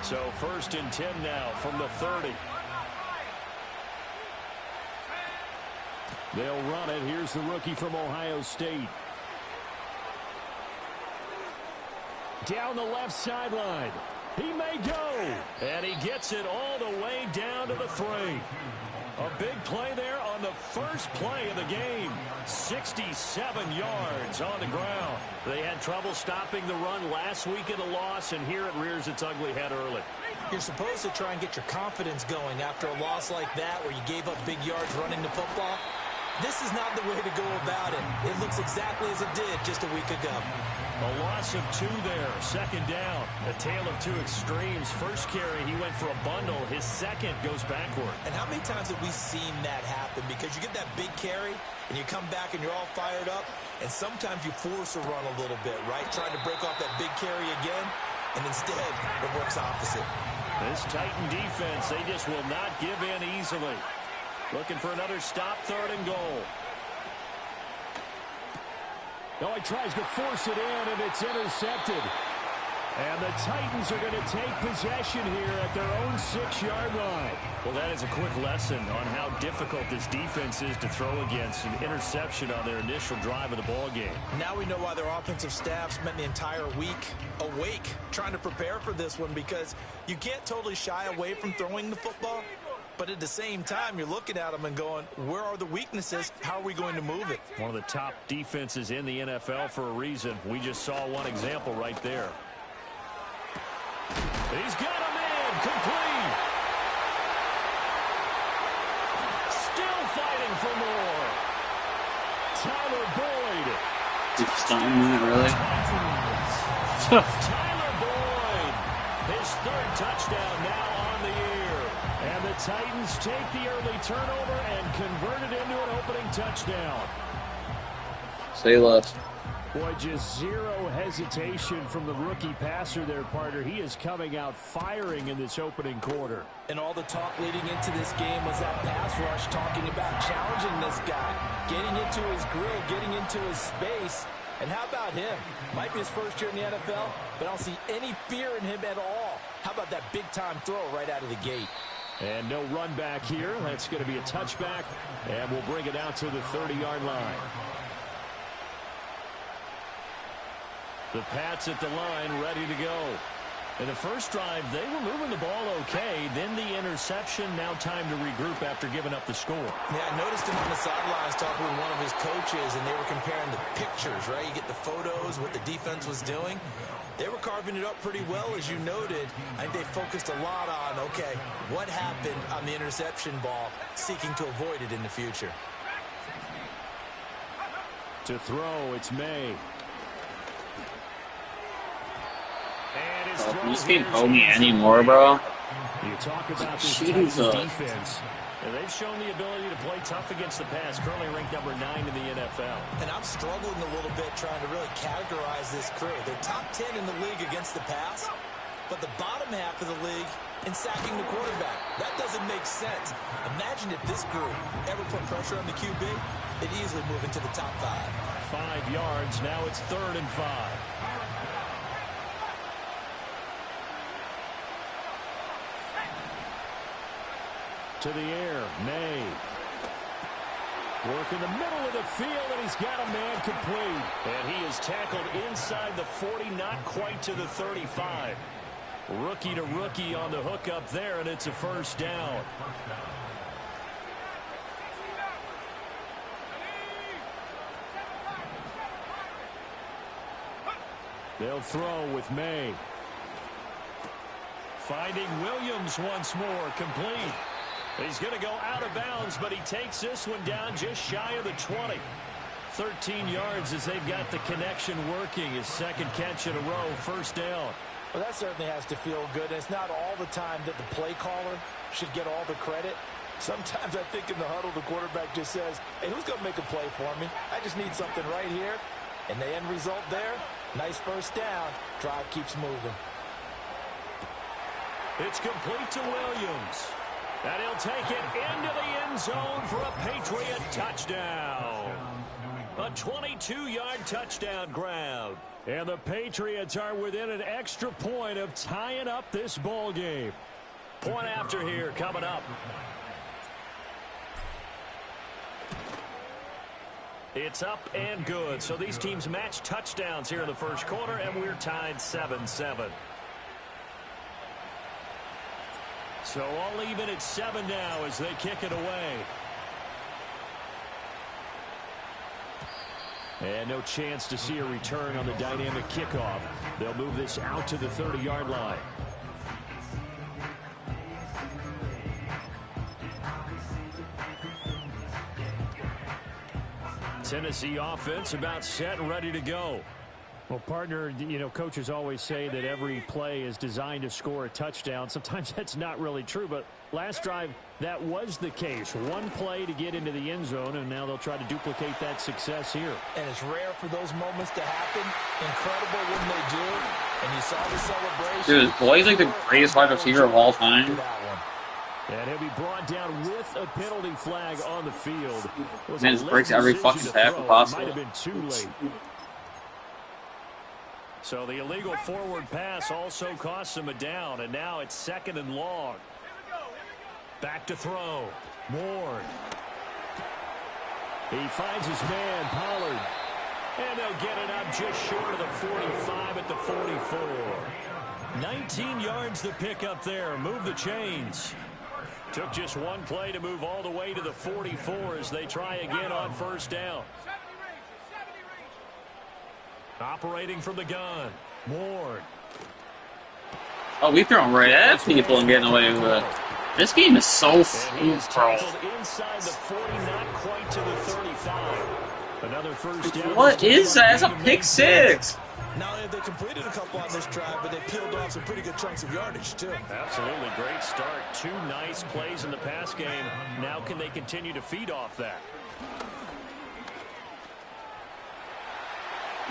So 1st and 10 now from the 30. They'll run it. Here's the rookie from Ohio State. Down the left sideline. He may go. And he gets it all the way down to the 3. A big play there on the first play of the game. 67 yards on the ground. They had trouble stopping the run last week in a loss, and here it rears its ugly head early. You're supposed to try and get your confidence going after a loss like that where you gave up big yards running the football. This is not the way to go about it. It looks exactly as it did just a week ago. A loss of 2 there. 2nd down. A tale of 2 extremes. First carry, he went for a bundle. His second goes backward. And how many times have we seen that happen? Because you get that big carry, and you come back and you're all fired up, and sometimes you force a run a little bit, right? Trying to break off that big carry again, and instead it works opposite. This Titan defense, they just will not give in easily. Looking for another stop, 3rd and goal. Oh, he tries to force it in, and it's intercepted. And the Titans are going to take possession here at their own 6-yard line. Well, that is a quick lesson on how difficult this defense is to throw against. An interception on their initial drive of the ball game. Now we know why their offensive staff spent the entire week awake trying to prepare for this one, because you can't totally shy away from throwing the football. But at the same time, you're looking at them and going, where are the weaknesses? How are we going to move it? One of the top defenses in the NFL for a reason. We just saw one example right there. He's got him in. Complete. Still fighting for more. Tyler Boyd. It's starting that, really? Tyler Boyd. His 3rd touchdown now on the year. And the Titans take the early turnover and convert it into an opening touchdown. Say less. Boy, just zero hesitation from the rookie passer there, partner. He is coming out firing in this opening quarter. And all the talk leading into this game was that pass rush, talking about challenging this guy, getting into his grill, getting into his space. And how about him? Might be his first year in the NFL, but I don't see any fear in him at all. How about that big-time throw right out of the gate? And no run back here. That's going to be a touchback, and we'll bring it out to the 30-yard line. The Pats at the line, ready to go. In the first drive, they were moving the ball okay. Then the interception. Now time to regroup after giving up the score. Yeah, I noticed him on the sidelines talking with one of his coaches, and they were comparing the pictures, right? You get the photos, what the defense was doing. They were carving it up pretty well, as you noted. I think they focused a lot on, okay, what happened on the interception ball, seeking to avoid it in the future. To throw, it's May. And his throw You can't hold me anymore, bro. You talk about this Titans defense. And they've shown the ability to play tough against the pass, currently ranked number 9 in the NFL. And I'm struggling a little bit trying to really categorize this crew. They're top 10 in the league against the pass, but the bottom half of the league in sacking the quarterback. That doesn't make sense. Imagine if this group ever put pressure on the QB, they'd easily move into the top 5. 5 yards, now it's 3rd and 5. To the air, May. Work in the middle of the field, and he's got a man complete. And he is tackled inside the 40, not quite to the 35. Rookie to rookie on the hook up there, and it's a 1st down. They'll throw with May. Finding Williams once more, complete. He's going to go out of bounds, but he takes this one down just shy of the 20. 13 yards as they've got the connection working. His 2nd catch in a row, 1st down. Well, that certainly has to feel good. It's not all the time that the play caller should get all the credit. Sometimes I think in the huddle, the quarterback just says, hey, who's going to make a play for me? I just need something right here. And the end result there, nice 1st down. Drive keeps moving. It's complete to Williams. And he'll take it into the end zone for a Patriot touchdown. A 22-yard touchdown grab. And the Patriots are within an extra point of tying up this ball game. Point after here coming up. It's up and good. So these teams match touchdowns here in the first quarter, and we're tied 7-7. So all even at 7 now as they kick it away. And no chance to see a return on the dynamic kickoff. They'll move this out to the 30-yard line. Tennessee offense about set and ready to go. Well, partner, you know, coaches always say that every play is designed to score a touchdown. Sometimes that's not really true, but last drive, that was the case. One play to get into the end zone, and now they'll try to duplicate that success here. And it's rare for those moments to happen. Incredible when they do. And you saw the celebration. Dude, Boyd's like the greatest wide receiver of all time. And he'll be brought down with a penalty flag on the field. Man, just breaks every fucking tackle possible. Might have been too late. So the illegal forward pass also costs him a down, and now it's 2nd and long. Back to throw. Ward. He finds his man, Pollard. And they'll get it up just short of the 45 at the 44. 19 yards the pick up there. Move the chains. Took just one play to move all the way to the 44 as they try again on first down. Operating from the gun. Ward. Oh, we throwing right at people and getting away with it. This game is so bro. Inside the 40, not quite to the 35. Another first down. What is that? It's a pick six. Not only have they completed a couple on this drive, but they peeled off some pretty good chunks of yardage, too. Absolutely great start. 2 nice plays in the pass game. Now can they continue to feed off that?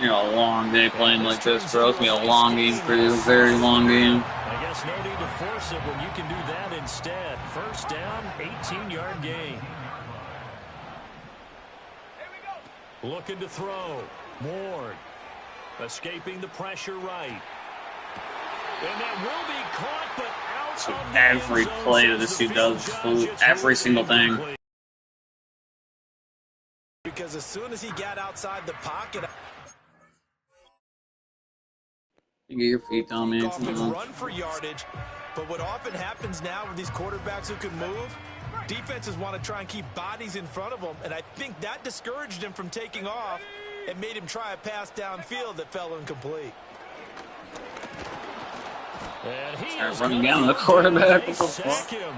You know, a long day playing like this, bro. It's going to be a long game for you. A very long game. I guess no need to force it when you can do that instead. First down, 18-yard gain. Looking to throw. Ward. Escaping the pressure right. And that will be caught, but out So of the every end zone. play that this dude does, every single thing. Because as soon as he got outside the pocket, You get your feet down, man. run for yardage. But what often happens now with these quarterbacks who can move, defenses want to try and keep bodies in front of them, and I think that discouraged him from taking off and made him try a pass downfield that fell incomplete. And he is running down the quarterback. They sack him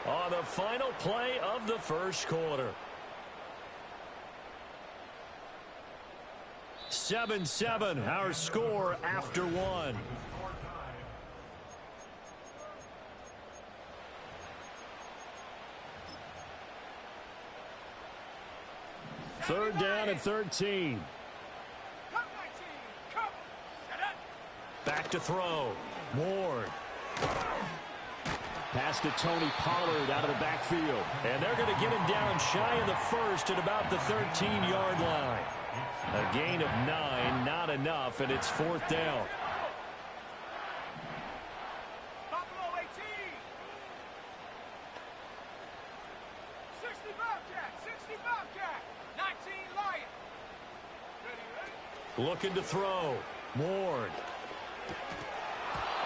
on the final play of the first quarter. 7-7, our score after 1. Third down and 13. Back to throw. Ward. Pass to Tony Pollard out of the backfield. And they're going to get him down shy of the first at about the 13-yard line. A gain of 9, not enough, and it's 4th down. Looking to throw. Ward.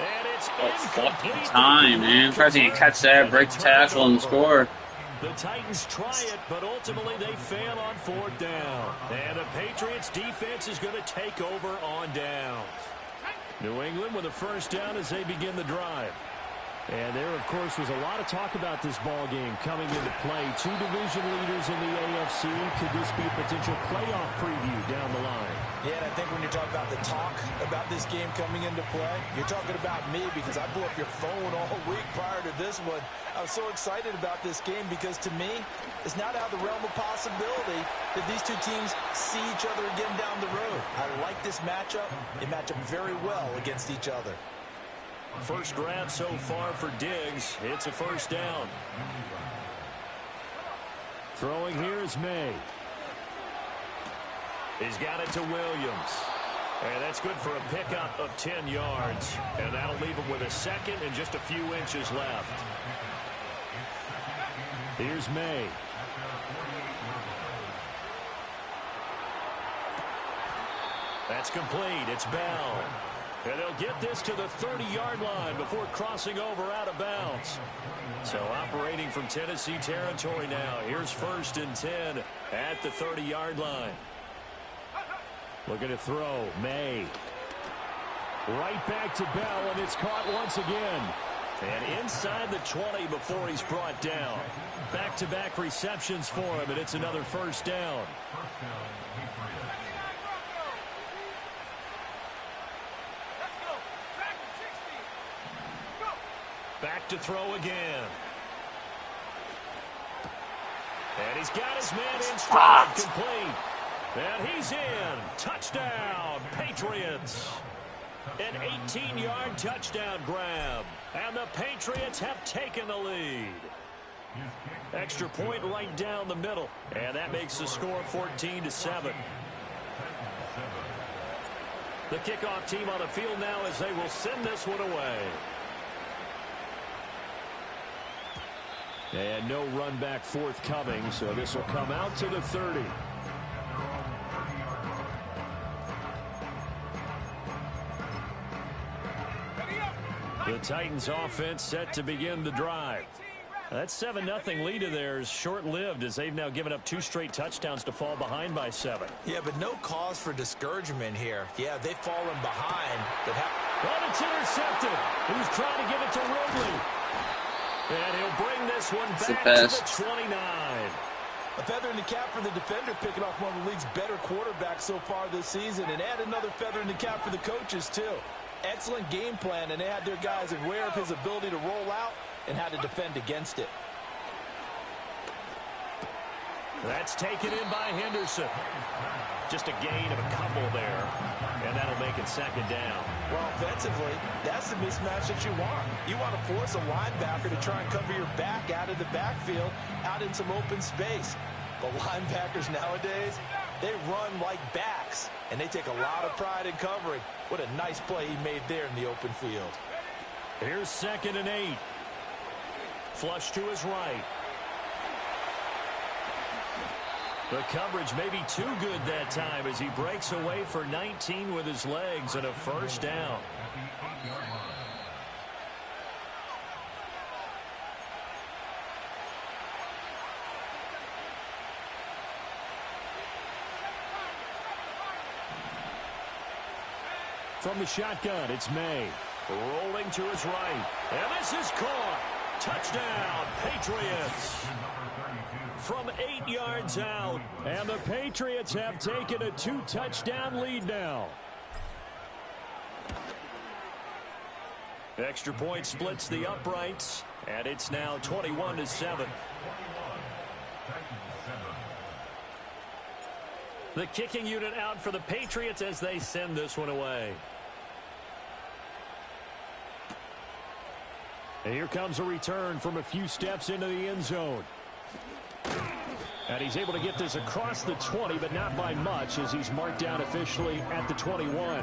And it's fucking time, man. Tries to catch that, break the tackle, and score. The Titans try it, but ultimately they fail on 4th down. And the Patriots defense is going to take over on downs. New England with a first down as they begin the drive. And there, of course, was a lot of talk about this ball game coming into play. 2 division leaders in the AFC. Could this be a potential playoff preview down the line? Yeah, and I think when you're talking about the talk about this game coming into play, you're talking about me because I blew up your phone all week prior to this one. I was so excited about this game because to me, it's not out of the realm of possibility that these two teams see each other again down the road. I like this matchup. They match up very well against each other. First grab so far for Diggs. It's a first down. Throwing here is May. He's got it to Williams. And that's good for a pickup of 10 yards. And that'll leave him with a second and just a few inches left. Here's May. That's complete. It's Bell. And they'll get this to the 30-yard line before crossing over out of bounds. So operating from Tennessee territory now. Here's 1st and 10 at the 30-yard line. Looking to throw. May. Right back to Bell, and it's caught once again. And inside the 20 before he's brought down. Back-to-back receptions for him, and it's another 1st down. Back to throw again. And he's got his man in stride, complete. And he's in. Touchdown, Patriots. An 18-yard touchdown grab. And the Patriots have taken the lead. Extra point right down the middle. And that makes the score 14-7. The kickoff team on the field now as they will send this one away. And no run back forthcoming, so this will come out to the 30. The Titans offense set to begin the drive. That 7-0 lead of theirs short-lived as they've now given up 2 straight touchdowns to fall behind by 7. Yeah, but no cause for discouragement here. Yeah, they've fallen behind. But it's intercepted. He was trying to give it to Ridley. And he'll bring this one back to the 29. A feather in the cap for the defender, picking off one of the league's better quarterbacks so far this season. And add another feather in the cap for the coaches, too. Excellent game plan, and they had their guys aware of his ability to roll out and how to defend against it. That's taken in by Henderson. Just a gain of a couple there, and that'll make it 2nd down. Well, offensively, that's the mismatch that you want. You want to force a linebacker to try and cover your back out of the backfield, out in some open space. The linebackers nowadays, they run like backs, and they take a lot of pride in covering. What a nice play he made there in the open field. Here's 2nd and 8. Flush to his right. The coverage may be too good that time as he breaks away for 19 with his legs and a 1st down. From the shotgun, it's May. Rolling to his right. And this is caught. Touchdown, Patriots. From 8 yards out. And the Patriots have taken a 2-touchdown lead now. Extra point splits the uprights. And it's now 21-7. The kicking unit out for the Patriots as they send this one away. And here comes a return from a few steps into the end zone. And he's able to get this across the 20, but not by much as he's marked down officially at the 21.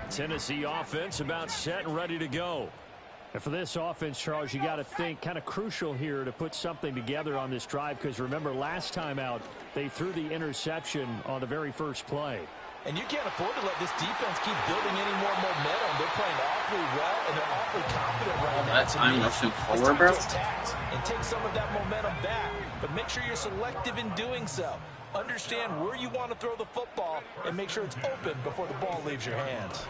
Tennessee offense about set and ready to go. And for this offense, Charles, you got to think kind of crucial here to put something together on this drive because remember last time out they threw the interception on the very first play. And you can't afford to let this defense keep building any more momentum. They're playing awfully well, and they're awfully confident right now. That's time rushing forward, bro. And take some of that momentum back, but make sure you're selective in doing so. Understand where you want to throw the football, and make sure it's open before the ball leaves your hands.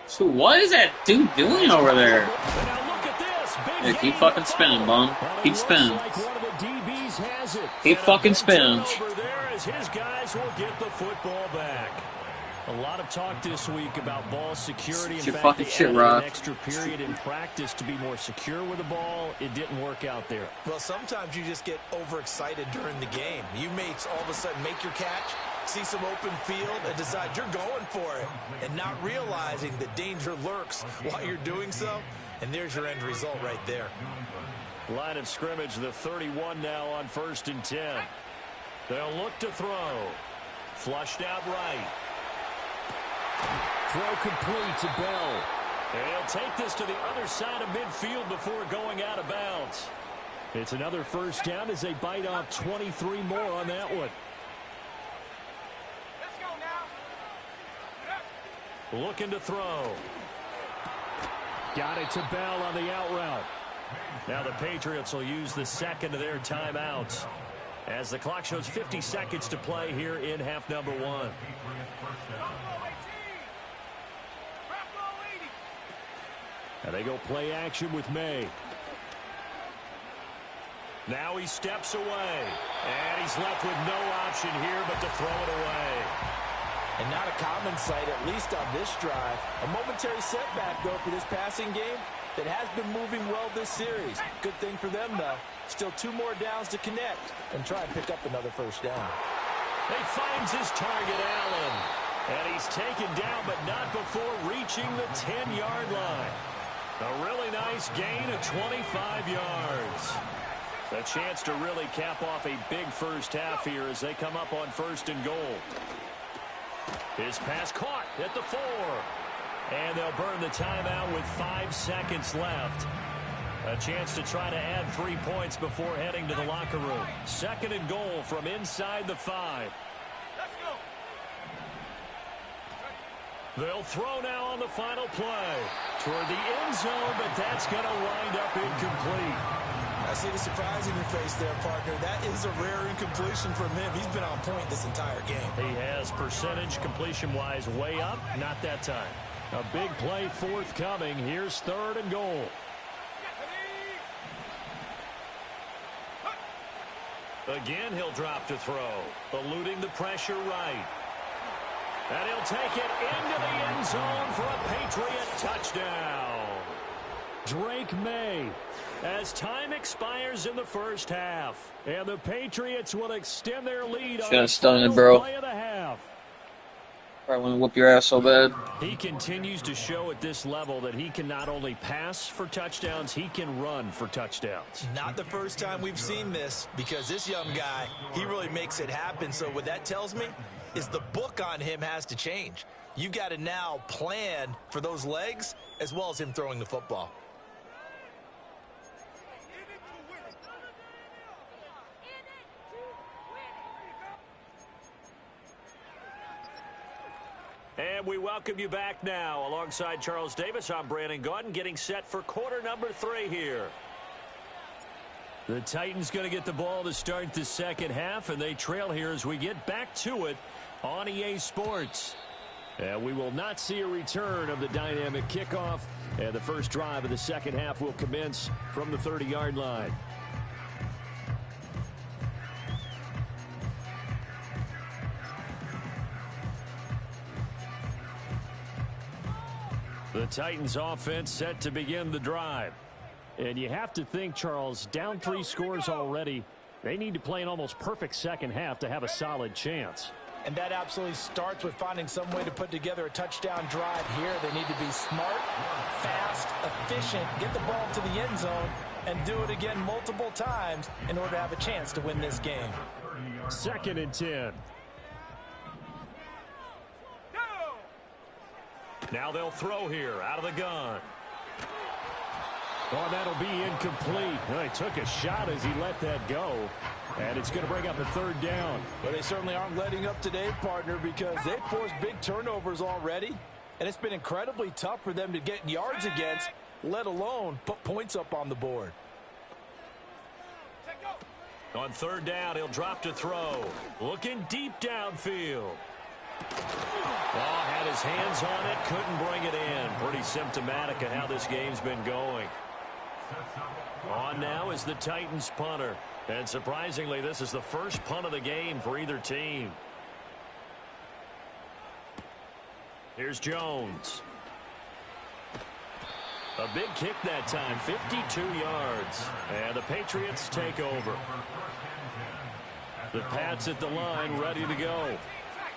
So what is that dude doing over there? Now look at this. Yeah, keep fucking spinning, bum. Keep spinning. Keep fucking spinning. His guys will get the football back. A lot of talk this week about ball security. In fact, they added an extra period in practice to be more secure with the ball. It didn't work out there. Well, sometimes you just get overexcited during the game. You may all of a sudden make your catch, see some open field, and decide you're going for it, and not realizing the danger lurks while you're doing so. And there's your end result right there. Line of scrimmage, the 31 now on 1st and 10. They'll look to throw. Flushed out right. Throw complete to Bell. And he'll take this to the other side of midfield before going out of bounds. It's another first down as they bite off 23 more on that one. Let's go now. Looking to throw. Got it to Bell on the out route. Now the Patriots will use the second of their timeouts as the clock shows 50 seconds to play here in half number 1. And they go play action with May. Now he steps away. And he's left with no option here but to throw it away. And not a common sight, at least on this drive. A momentary setback, though, for this passing game that has been moving well this series. Good thing for them, though. Still 2 more downs to connect and try and pick up another first down. He finds his target, Allen. And he's taken down, but not before reaching the 10-yard line. A really nice gain of 25 yards. A chance to really cap off a big first half here as they come up on 1st and goal. His pass caught at the 4. And they'll burn the timeout with 5 seconds left. A chance to try to add 3 points before heading to the locker room. 2nd and goal from inside the 5. Let's go. They'll throw now on the final play. Toward the end zone, but that's going to wind up incomplete. I see the surprise in your face there, partner. That is a rare incompletion from him. He's been on point this entire game. He has percentage completion-wise way up. Not that time. A big play forthcoming. Here's 3rd and goal. Again, he'll drop to throw. Eluding the pressure right. And he'll take it into the end zone for a Patriot touchdown. Drake May, as time expires in the first half. And the Patriots will extend their lead on the final play of the half. Probably want to whoop your ass so bad. He continues to show at this level that he can not only pass for touchdowns, he can run for touchdowns. Not the first time we've seen this, because this young guy, he really makes it happen. So what that tells me is the book on him has to change. You got to now plan for those legs as well as him throwing the football. And we welcome you back now. Alongside Charles Davis, I'm Brandon Gaudin, getting set for quarter number 3 here. The Titans going to get the ball to start the second half, and they trail here as we get back to it on EA Sports. And we will not see a return of the dynamic kickoff, and the first drive of the second half will commence from the 30-yard line. The Titans offense set to begin the drive. And you have to think, Charles, down 3 scores already. They need to play an almost perfect second half to have a solid chance. And that absolutely starts with finding some way to put together a touchdown drive here. They need to be smart, fast, efficient, get the ball to the end zone, and do it again multiple times in order to have a chance to win this game. 2nd and 10. Now they'll throw here out of the gun. Oh, that'll be incomplete. Well, he took a shot as he let that go. And it's going to bring up a 3rd down. But they certainly aren't letting up today, partner, because they've forced big turnovers already. And it's been incredibly tough for them to get yards against, let alone put points up on the board. On 3rd down, he'll drop to throw. Looking deep downfield. Oh, had his hands on it, couldn't bring it in. Pretty symptomatic of how this game's been going. On now is the Titans punter. And surprisingly, this is the first punt of the game for either team. Here's Jones. A big kick that time, 52 yards. And the Patriots take over. The Pats at the line, ready to go.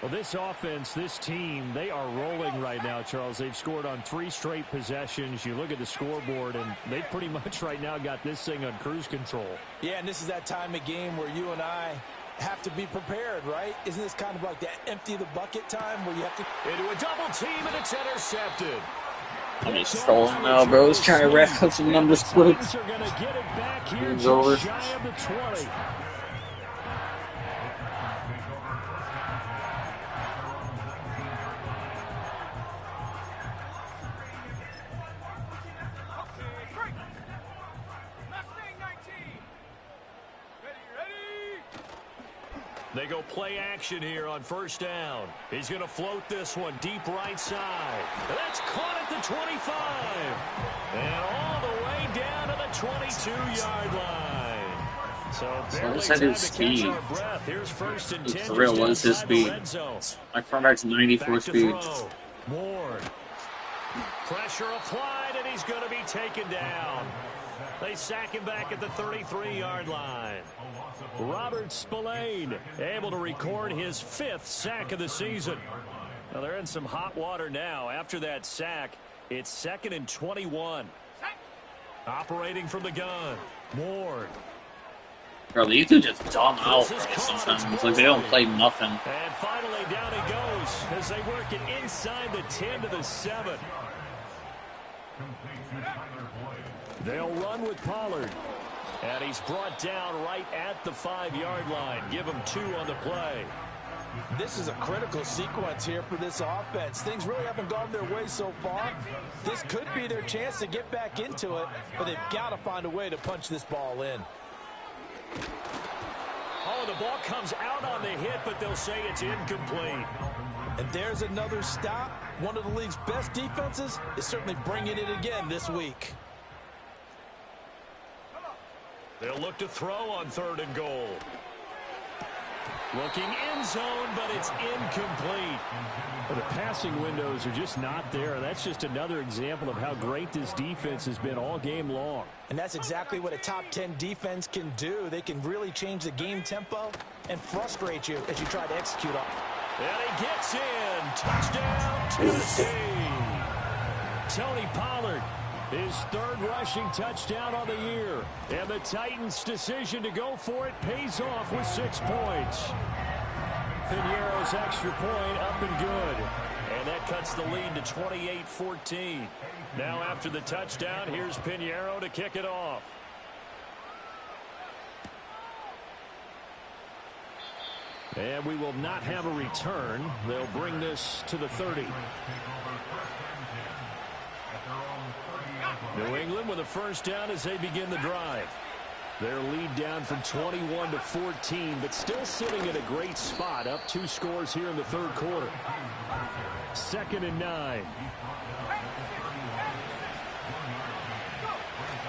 Well, this offense, this team, they are rolling right now, Charles. They've scored on 3 straight possessions. You look at the scoreboard, and they pretty much right now got this thing on cruise control. Yeah, and this is that time of game where you and I have to be prepared, right? Isn't this kind of like that empty the bucket time where you have to... Into a double team, and it's intercepted. I'm just trolling now, bro. Let's try to wrap up some numbers quick. Game's over. Shy of the 20. They go play action here on first down. He's going to float this one deep right side. That's caught at the 25. And all the way down to the 22-yard line. So barely said time his to catch speed. our breath. Here's first and 10. For real, what is his inside the speed? red zone. My quarterback's 94 Back to speed. throw. Ward. Pressure applied, and he's going to be taken down. They sack him back at the 33-yard line. Robert Spillane able to record his 5th sack of the season. Now they're in some hot water now. After that sack, it's 2nd and 21. Operating from the gun. Ward. Bro, these dudes just dumb out, bro, sometimes. Like, they don't play nothing. And finally, down he goes as they work it inside the 10 to the 7. They'll run with Pollard. And he's brought down right at the 5-yard line. Give him 2 on the play. This is a critical sequence here for this offense. Things really haven't gone their way so far. This could be their chance to get back into it, but they've got to find a way to punch this ball in. Oh, the ball comes out on the hit, but they'll say it's incomplete. And there's another stop. One of the league's best defenses is certainly bringing it again this week. They'll look to throw on 3rd and goal. Looking end zone, but it's incomplete. Well, the passing windows are just not there. That's just another example of how great this defense has been all game long. And that's exactly what a top 10 defense can do. They can really change the game tempo and frustrate you as you try to execute on it. And he gets in. Touchdown, Tennessee. Tony Pollard, his 3rd rushing touchdown on the year. And the Titans' decision to go for it pays off with 6 points. Piñeiro's extra point up and good. And that cuts the lead to 28-14. Now after the touchdown, here's Piñeiro to kick it off. And we will not have a return. They'll bring this to the 30. New England with a first down as they begin the drive. Their lead down from 21 to 14, but still sitting in a great spot. Up 2 scores here in the 3rd quarter. 2nd and 9.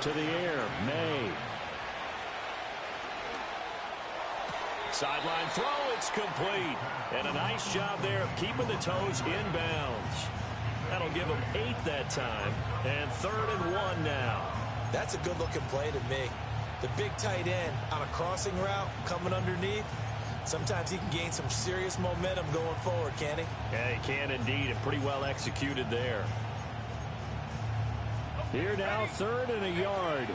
To the air, May. Sideline throw, it's complete. And a nice job there of keeping the toes inbounds. That'll give them 8 that time. And 3rd and 1 now. That's a good-looking play to me. The big tight end on a crossing route coming underneath. Sometimes he can gain some serious momentum going forward, can't he? Yeah, he can indeed, and pretty well executed there. Here now, 3rd and a yard.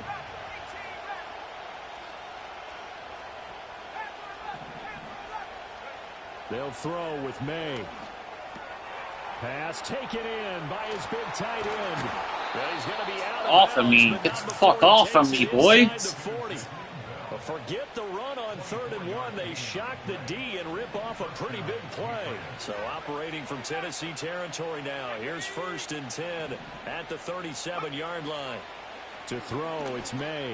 They'll throw with May. Pass taken in by his big tight end. Well, he's going to be out Off of me. Get the fuck off of me, boy. But forget the run on 3rd and 1. They shock the D and rip off a pretty big play. So operating from Tennessee territory now. Here's 1st and 10 at the 37-yard line. To throw, it's May.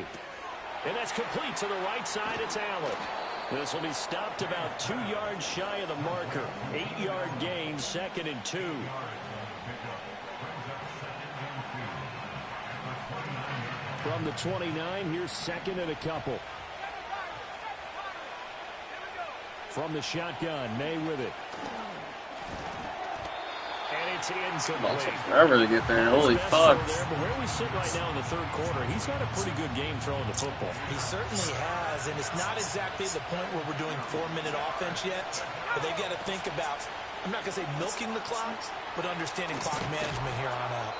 And that's complete to the right side. It's Allen. This will be stopped about 2 yards shy of the marker. 8-yard gain, 2nd and 2. From the 29, here's 2nd and a couple. From the shotgun, May with it. And It's Well, incomplete. it took forever to get there. Holy Best fuck. throw there, but where we sit right now in the third quarter, he's had a pretty good game throwing the football. He certainly has, and it's not exactly the point where we're doing 4-minute offense yet, but they've got to think about, I'm not going to say milking the clock, but understanding clock management here on out.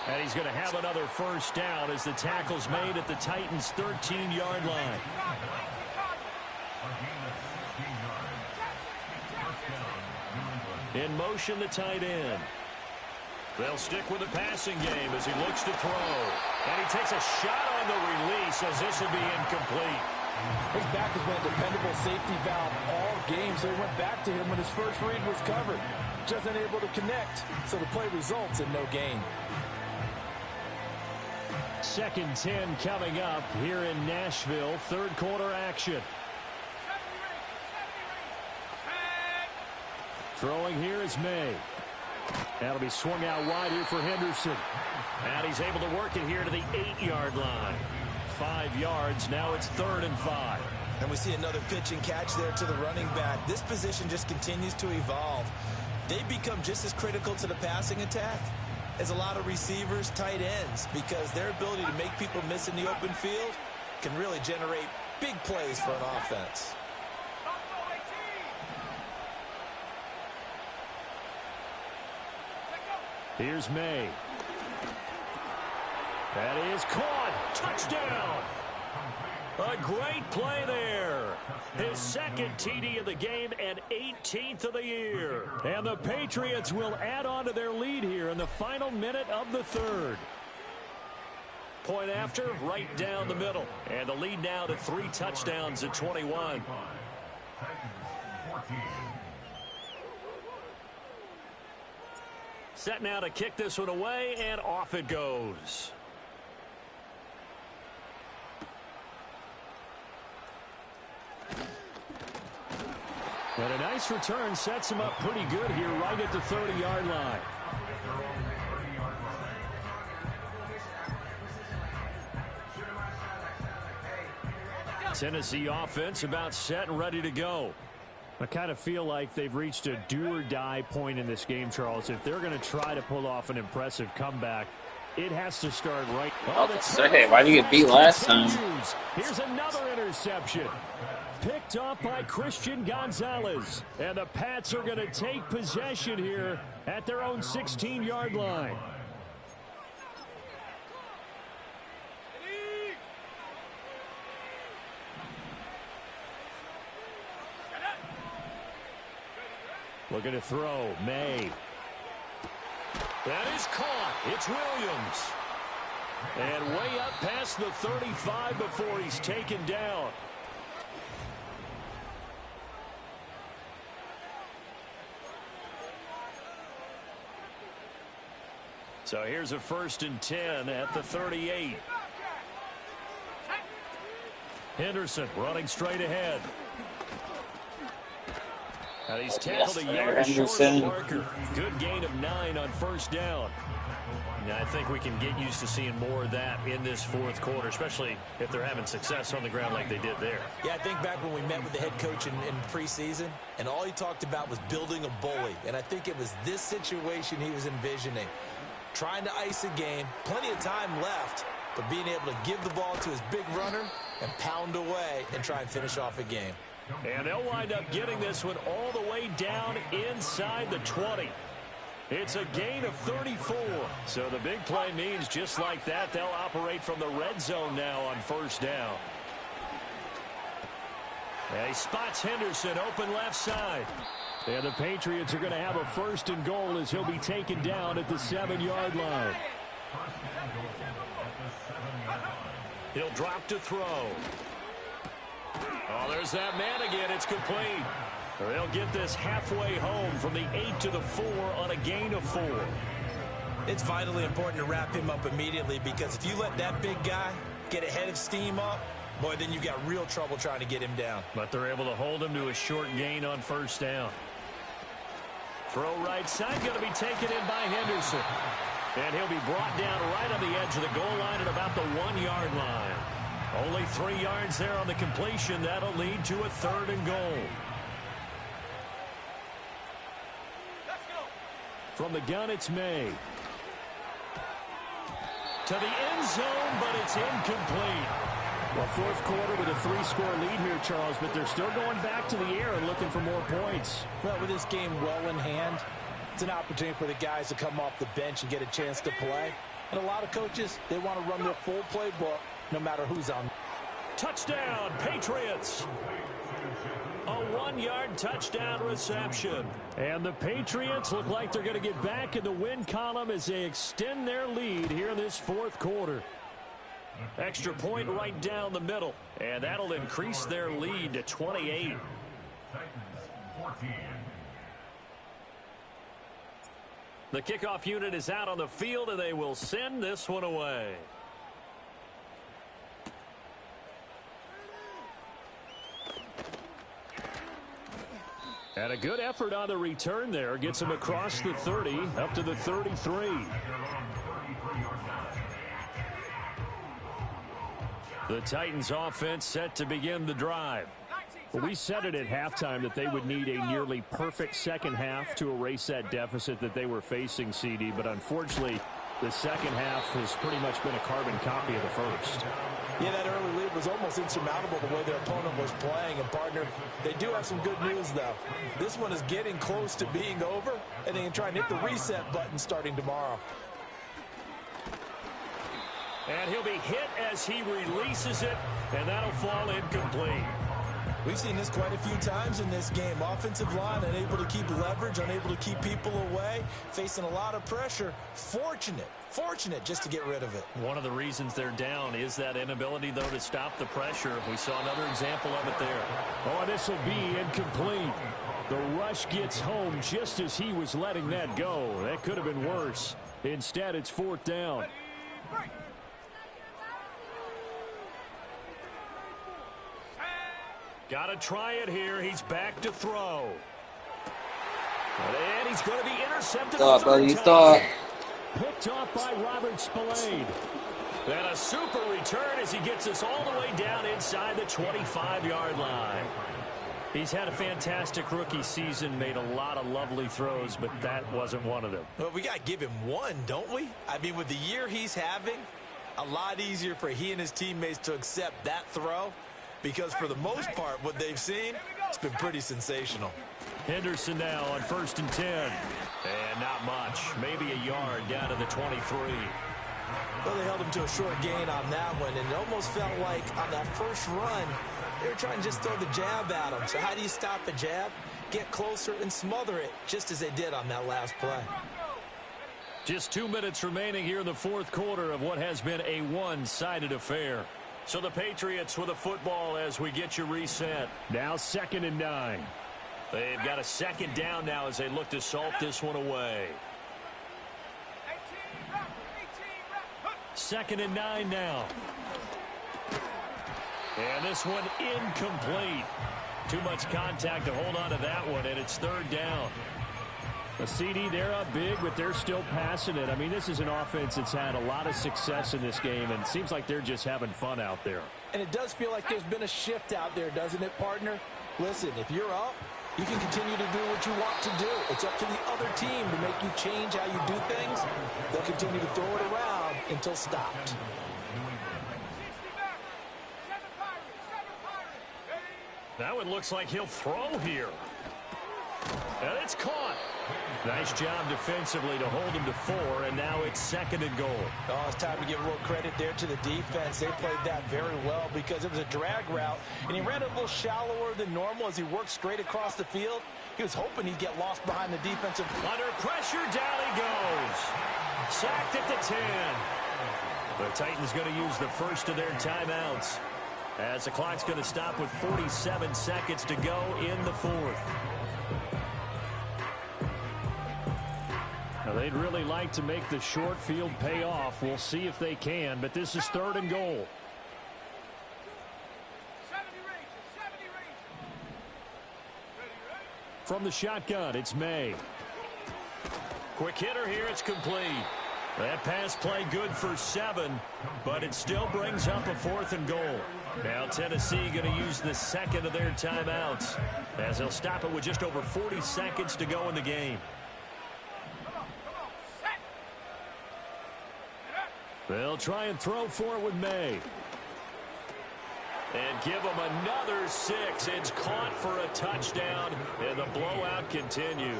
And he's going to have another first down as the tackle's made at the Titans' 13-yard line. In motion, the tight end. They'll stick with the passing game as he looks to throw. And he takes a shot on the release as this will be incomplete. His back has been a dependable safety valve all game, so he went back to him when his first read was covered. Just unable to connect, so the play results in no gain. 2nd and 10 coming up here in Nashville. Third quarter action. Throwing here is May. That'll be swung out wide here for Henderson. And he's able to work it here to the 8-yard line. 5 yards. Now it's 3rd and 5. And we see another pitch and catch there to the running back. This position just continues to evolve. They become just as critical to the passing attack as a lot of receivers, tight ends, because their ability to make people miss in the open field can really generate big plays for an offense. Here's May. That is caught. Touchdown. A great play there. His 2nd TD of the game and 18th of the year. And the Patriots will add on to their lead here in the final minute of the 3rd. Point after, right down the middle. And the lead now to 3 touchdowns at 21. Set now to kick this one away, and off it goes. And a nice return sets him up pretty good here right at the 30-yard line. Tennessee offense about set and ready to go. I kind of feel like they've reached a do-or-die point in this game, Charles. If they're going to try to pull off an impressive comeback, it has to start right. I was gonna say, why did you get beat last time? Here's another interception. Picked off by Christian Gonzalez. And the Pats are going to take possession here at their own 16-yard line. Looking to throw. May. That is caught. It's Williams. And way up past the 35 before he's taken down. So here's a 1st and 10 at the 38. Henderson running straight ahead. And he's tackled a yard short of the marker. Good gain of 9 on 1st down. And I think we can get used to seeing more of that in this 4th quarter, especially if they're having success on the ground like they did there. Yeah, I think back when we met with the head coach in preseason, and all he talked about was building a bully. And I think it was this situation he was envisioning. Trying to ice a game, plenty of time left, but being able to give the ball to his big runner and pound away and try and finish off a game. And they'll wind up getting this one all the way down inside the 20. It's a gain of 34. So the big play means just like that, they'll operate from the red zone now on 1st down. And he spots Henderson open left side. And the Patriots are going to have a 1st and goal as he'll be taken down at the 7-yard line. He'll drop to throw. Oh, there's that man again. It's complete. They'll get this halfway home from the 8 to the 4 on a gain of 4. It's vitally important to wrap him up immediately, because if you let that big guy get ahead of steam up, boy, then you've got real trouble trying to get him down. But they're able to hold him to a short gain on 1st down. Throw right side, going to be taken in by Henderson. And he'll be brought down right on the edge of the goal line at about the 1-yard line. Only 3 yards there on the completion. That'll lead to a 3rd and goal. From the gun, it's May. To the end zone, but it's incomplete. Well, fourth quarter with a 3-score lead here, Charles, but they're still going back to the air and looking for more points. Well, with this game well in hand, it's an opportunity for the guys to come off the bench and get a chance to play. And a lot of coaches, they want to run their full playbook no matter who's on. Touchdown, Patriots. A 1-yard touchdown reception. And the Patriots look like they're going to get back in the win column as they extend their lead here in this fourth quarter. Extra point right down the middle. And that'll increase their lead to 28. The kickoff unit is out on the field, and they will send this one away. And a good effort on the return there. Gets him across the 30, up to the 33. The Titans offense set to begin the drive. Well, we said it at halftime that they would need a nearly perfect second half to erase that deficit that they were facing, CD. But unfortunately, the second half has pretty much been a carbon copy of the first. Yeah, that early lead was almost insurmountable the way their opponent was playing. And, partner, they do have some good news, though. This one is getting close to being over, and they can try and hit the reset button starting tomorrow. And he'll be hit as he releases it, and that'll fall incomplete. We've seen this quite a few times in this game. Offensive line unable to keep leverage, unable to keep people away, facing a lot of pressure. Fortunate just to get rid of it. One of the reasons they're down is that inability, though, to stop the pressure. We saw another example of it there. Oh, this will be incomplete. The rush gets home just as he was letting that go. That could have been worse. Instead, it's fourth down. Got to try it here. He's back to throw. And he's going to be intercepted. Picked off by Robert Spillane. And a super return as he gets us all the way down inside the 25-yard line. He's had a fantastic rookie season, made a lot of lovely throws, but that wasn't one of them. Well, we got to give him one, don't we? I mean, with the year he's having, a lot easier for he and his teammates to accept that throw. Because for the most part, what they've seen, it's been pretty sensational. Henderson now on 1st and 10. And not much. Maybe a yard down to the 23. Well, they held him to a short gain on that one. And it almost felt like on that first run, they were trying to just throw the jab at him. So how do you stop the jab? Get closer and smother it, just as they did on that last play. Just 2 minutes remaining here in the fourth quarter of what has been a one-sided affair. So the Patriots with a football as we get you reset. Now 2nd and 9. They've got a second down now as they look to salt this one away. 2nd and 9 now. And this one incomplete. Too much contact to hold on to that one, and it's 3rd down. A CD, they're up big, but they're still passing it. I mean, this is an offense that's had a lot of success in this game, and it seems like they're just having fun out there. And it does feel like there's been a shift out there, doesn't it, partner? Listen, if you're up, you can continue to do what you want to do. It's up to the other team to make you change how you do things. They'll continue to throw it around until stopped. Now it looks like he'll throw here. And it's caught. Nice job defensively to hold him to 4, and now it's 2nd and goal. Oh, it's time to give a little credit there to the defense. They played that very well because it was a drag route, and he ran it a little shallower than normal as he worked straight across the field. He was hoping he'd get lost behind the defensive. Under pressure, down he goes. Sacked at the 10. The Titans going to use the first of their timeouts as the clock's going to stop with 47 seconds to go in the fourth. Now, they'd really like to make the short field pay off. We'll see if they can, but this is 3rd and goal. From the shotgun, it's May. Quick hitter here, it's complete. That pass play good for 7, but it still brings up a 4th and goal. Now Tennessee going to use the second of their timeouts as they'll stop it with just over 40 seconds to go in the game. They'll try and throw for it with May. And give him another 6. It's caught for a touchdown, and the blowout continues.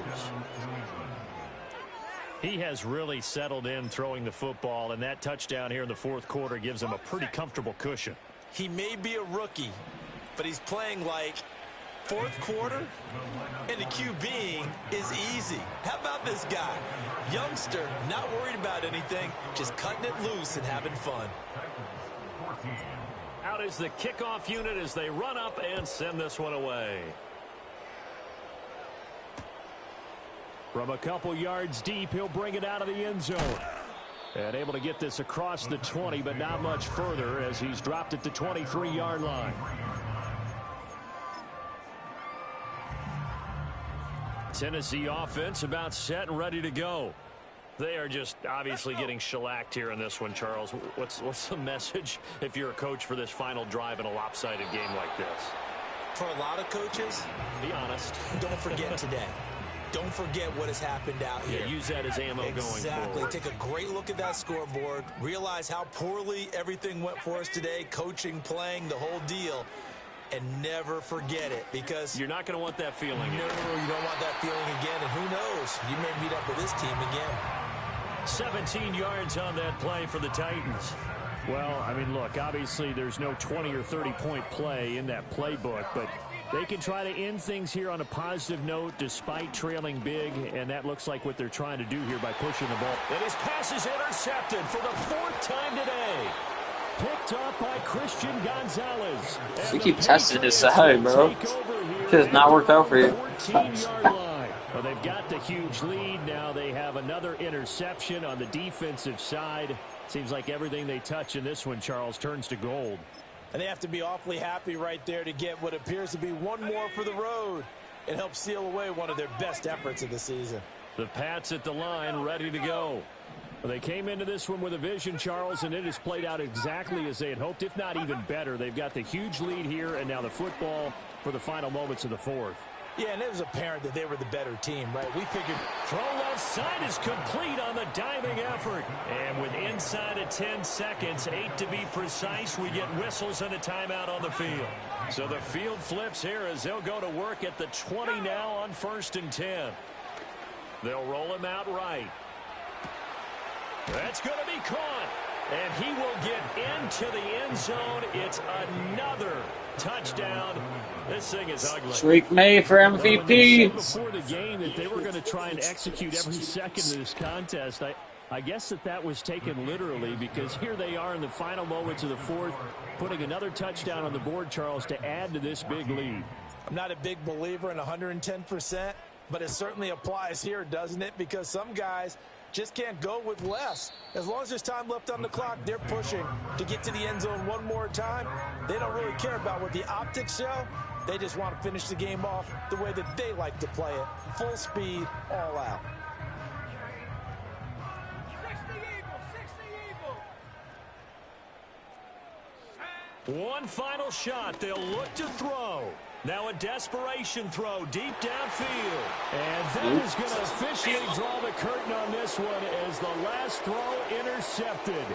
He has really settled in throwing the football, and that touchdown here in the fourth quarter gives him a pretty comfortable cushion. He may be a rookie, but he's playing like fourth quarter, and the QBing is easy. How about this guy? Youngster, not worried about anything, just cutting it loose and having fun. Out is the kickoff unit as they run up and send this one away. From a couple yards deep, he'll bring it out of the end zone. And able to get this across the 20, but not much further as he's dropped at the 23-yard line. Tennessee offense about set and ready to go. They are just obviously getting shellacked here in this one, Charles. What's the message if you're a coach for this final drive in a lopsided game like this? For a lot of coaches, be honest. Don't forget today. Don't forget what has happened out here. Yeah, use that as ammo going forward. Exactly. Take a great look at that scoreboard. Realize how poorly everything went for us today. Coaching, playing, the whole deal. And never forget it, because you're not going to want that feeling. No, you don't want that feeling again. And who knows? You may meet up with this team again. 17 yards on that play for the Titans. Well, I mean, look, obviously there's no 20 or 30-point play in that playbook, but they can try to end things here on a positive note despite trailing big, and that looks like what they're trying to do here by pushing the ball. And his pass is intercepted for the 4th time today. Picked up by Christian Gonzalez. You keep testing his side, bro. It has not worked out for you. 14-yard line. Well, they've got the huge lead. Now they have another interception on the defensive side. Seems like everything they touch in this one, Charles, turns to gold. And they have to be awfully happy right there to get what appears to be one more for the road. It helps seal away one of their best efforts of the season. The Pats at the line, ready to go. Well, they came into this one with a vision, Charles, and it has played out exactly as they had hoped, if not even better. They've got the huge lead here, and now the football for the final moments of the fourth. Yeah, and it was apparent that they were the better team, right? We figured throw left side is complete on the diving effort. And with inside of 10 seconds, 8 to be precise, we get whistles and a timeout on the field. So the field flips here as they'll go to work at the 20 now on 1st and 10. They'll roll him out right. That's going to be caught. And he will get into the end zone. It's another touchdown. This thing is ugly. Streak May for MVP. Before the game that they were going to try and execute every second of this contest. I guess that was taken literally, because here they are in the final moments of the fourth, putting another touchdown on the board, Charles, to add to this big lead. I'm not a big believer in 110%, but it certainly applies here, doesn't it? Because some guys just can't go with less. As long as there's time left on the clock, they're pushing to get to the end zone one more time. They don't really care about what the optics show. They just want to finish the game off the way that they like to play it. Full speed, all out. One final shot. They'll look to throw. Now a desperation throw deep downfield. And that is going to officially draw the curtain on this one as the last throw intercepted.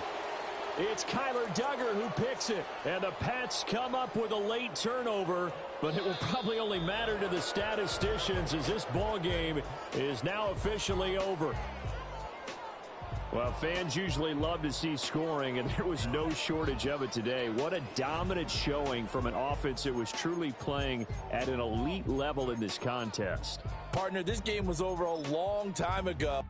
It's Kyler Duggar who picks it. And the Pats come up with a late turnover, but it will probably only matter to the statisticians as this ball game is now officially over. Well, fans usually love to see scoring, and there was no shortage of it today. What a dominant showing from an offense that was truly playing at an elite level in this contest. Partner, this game was over a long time ago.